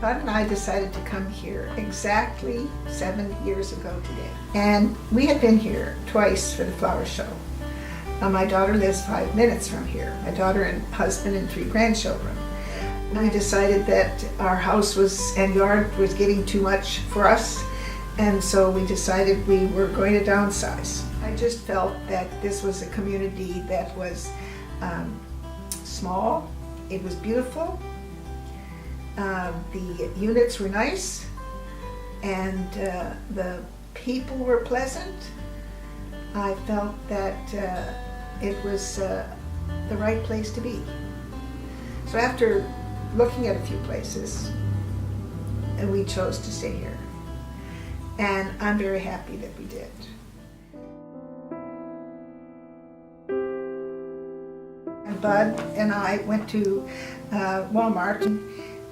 Bud and I decided to come here exactly 7 years ago today. And we had been here twice for the flower show. My daughter lives 5 minutes from here. My daughter and husband and 3 grandchildren. We decided that our house and yard was getting too much for us, and so we decided we were going to downsize. I just felt that this was a community that was small, it was beautiful, the units were nice, and the people were pleasant. I felt that it was the right place to be. So after looking at a few places, we chose to stay here. And I'm very happy that we did. And Bud and I went to Walmart,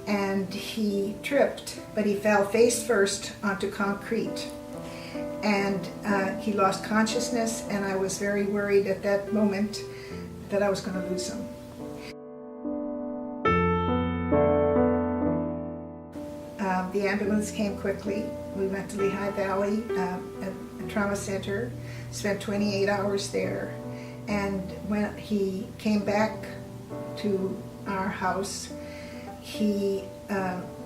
and he tripped, but he fell face first onto concrete. And he lost consciousness, and I was very worried at that moment that I was going to lose him. The ambulance came quickly. We went to Lehigh Valley, a trauma center, spent 28 hours there, and when he came back to our house, he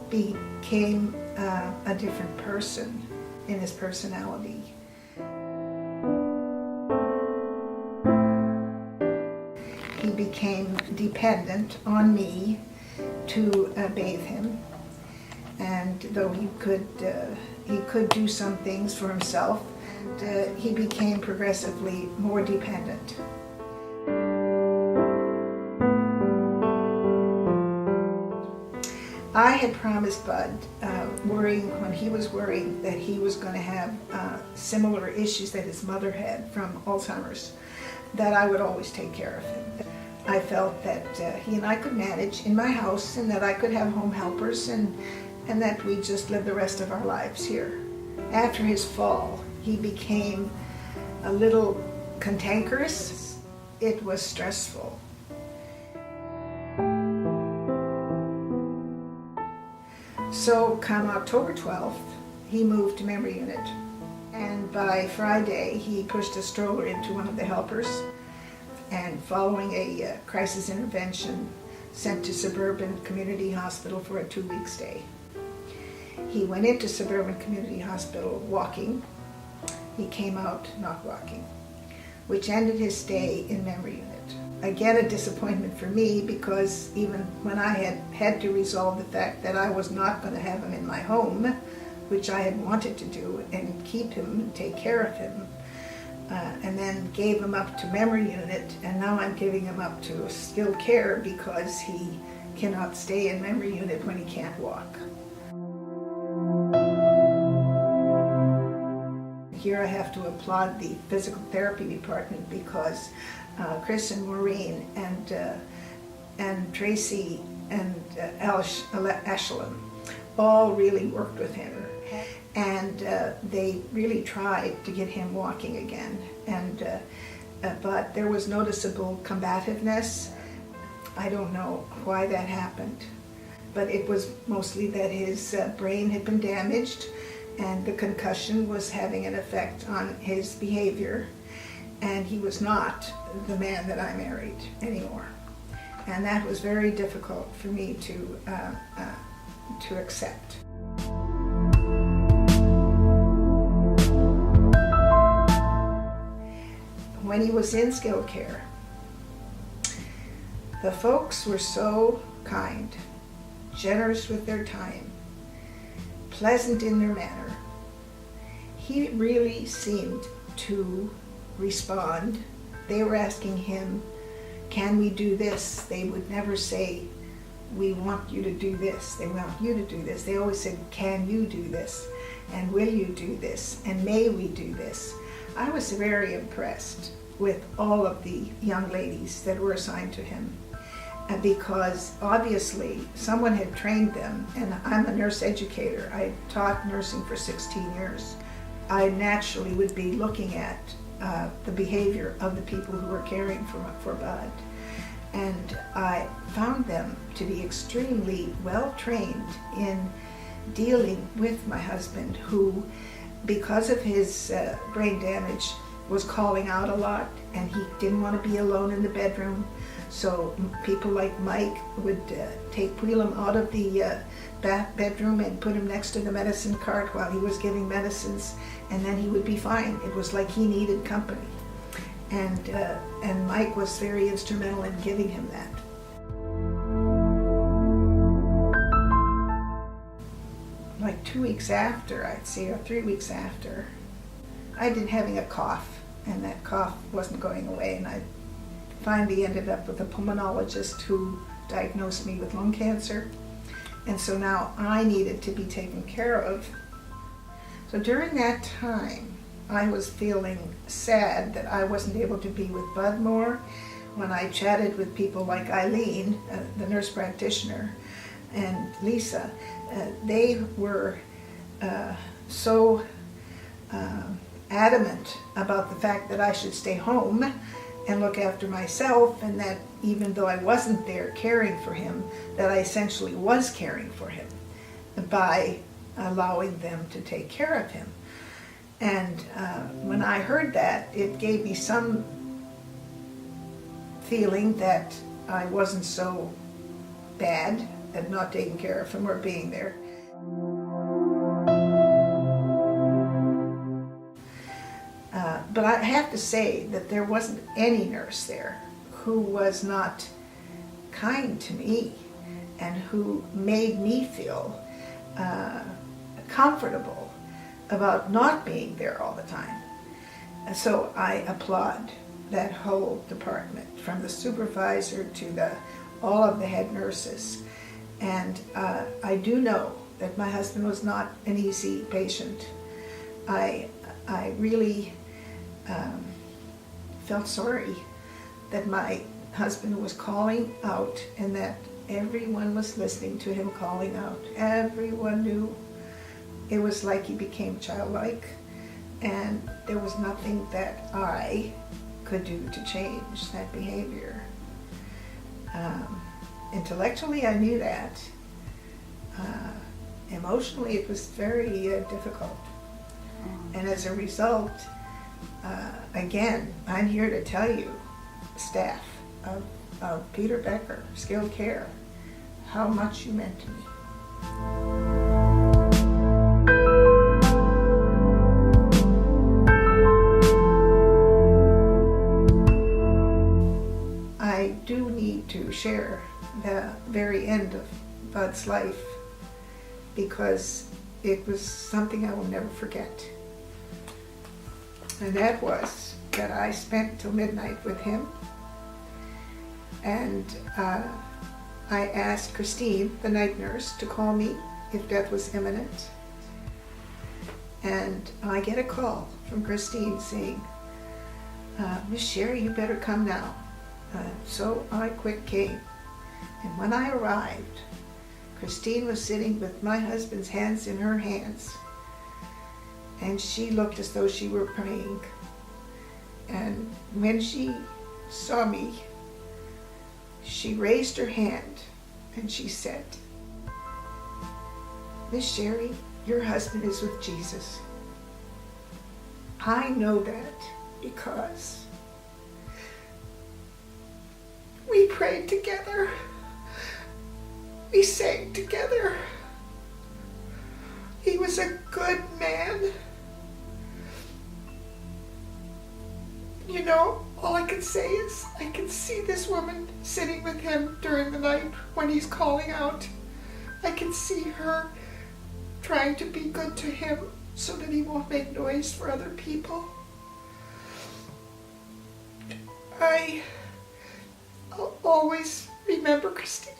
became a different person in his personality. He became dependent on me to bathe him, and though he could do some things for himself, he became progressively more dependent. I had promised Bud, when he was worrying that he was going to have similar issues that his mother had from Alzheimer's, that I would always take care of him. I felt that he and I could manage in my house, and that I could have home helpers, and that we just live the rest of our lives here. After his fall, he became a little cantankerous. It was stressful. So come October 12th, he moved to memory unit. And by Friday, he pushed a stroller into one of the helpers, and following a crisis intervention, sent to Suburban Community Hospital for a 2-week stay. He went into Suburban Community Hospital walking. He came out not walking, which ended his stay in memory unit. Again, a disappointment for me, because even when I had to resolve the fact that I was not going to have him in my home, which I had wanted to do, and keep him and take care of him, and then gave him up to memory unit, and now I'm giving him up to skilled care because he cannot stay in memory unit when he can't walk. Here I have to applaud the physical therapy department, because Chris and Maureen and Tracy and Ashlyn all really worked with him, and they really tried to get him walking again. And but there was noticeable combativeness. I don't know why that happened, but it was mostly that his brain had been damaged, and the concussion was having an effect on his behavior, and he was not the man that I married anymore. And that was very difficult for me to accept. When he was in skilled care, the folks were so kind, generous with their time, pleasant in their manner. He really seemed to respond. They were asking him, can we do this? They would never say, we want you to do this. They want you to do this. They always said, can you do this? And will you do this? And may we do this? I was very impressed with all of the young ladies that were assigned to him, because obviously someone had trained them, and I'm a nurse educator. I taught nursing for 16 years. I naturally would be looking at the behavior of the people who were caring for Bud. And I found them to be extremely well trained in dealing with my husband, who, because of his brain damage, was calling out a lot, and he didn't want to be alone in the bedroom. So people like Mike would wheel him out of the bedroom and put him next to the medicine cart while he was giving medicines, and then he would be fine. It was like he needed company. And Mike was very instrumental in giving him that. Like 2 weeks after, I'd say, or 3 weeks after, I'd been having a cough, and that cough wasn't going away, and I finally ended up with a pulmonologist who diagnosed me with lung cancer. And so now I needed to be taken care of. So during that time, I was feeling sad that I wasn't able to be with Bud more. When I chatted with people like Eileen, the nurse practitioner, and Lisa, they were so adamant about the fact that I should stay home and look after myself, and that even though I wasn't there caring for him, that I essentially was caring for him by allowing them to take care of him. And when I heard that, it gave me some feeling that I wasn't so bad at not taking care of him or being there. But I have to say that there wasn't any nurse there who was not kind to me and who made me feel comfortable about not being there all the time. And so I applaud that whole department, from the supervisor to all of the head nurses. And I do know that my husband was not an easy patient. I really felt sorry that my husband was calling out and that everyone was listening to him calling out. Everyone knew. It was like he became childlike, and there was nothing that I could do to change that behavior. Intellectually, I knew that. Emotionally, it was very difficult. And as a result, again, I'm here to tell you, staff of Peter Becker Skilled Care, how much you meant to me. I do need to share the very end of Bud's life, because it was something I will never forget. And that was that I spent till midnight with him, and I asked Christine, the night nurse, to call me if death was imminent. And I get a call from Christine saying, Miss Sherry, you better come now. So I quick came. And when I arrived, Christine was sitting with my husband's hands in her hands. And she looked as though she were praying. And when she saw me, she raised her hand and she said, Miss Sherry, your husband is with Jesus. I know that because we prayed together. We sang together. He was a good man. You know, all I can say is I can see this woman sitting with him during the night when he's calling out. I can see her trying to be good to him so that he won't make noise for other people. I'll always remember Christine.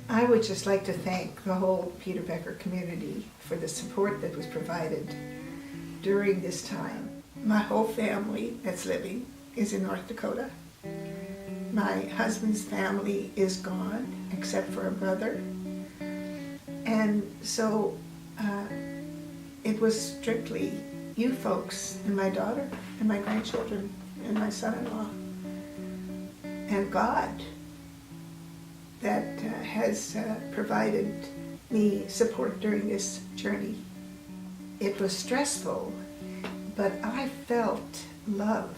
I would just like to thank the whole Peter Becker community for the support that was provided during this time. My whole family that's living is in North Dakota. My husband's family is gone, except for a brother. And so it was strictly you folks and my daughter and my grandchildren and my son-in-law and God that has provided me support during this journey. It was stressful, but I felt love.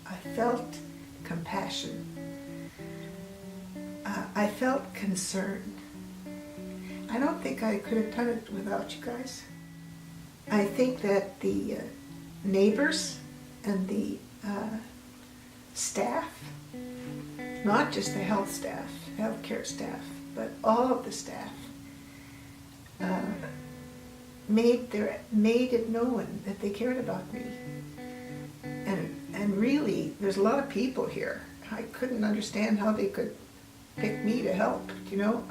I felt compassion. I felt concern. I don't think I could have done it without you guys. I think that the neighbors and the staff, not just the health staff, healthcare staff, but all of the staff, made it known that they cared about me. And really, there's a lot of people here. I couldn't understand how they could pick me to help, you know.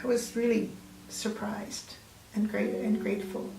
I was really surprised and grateful.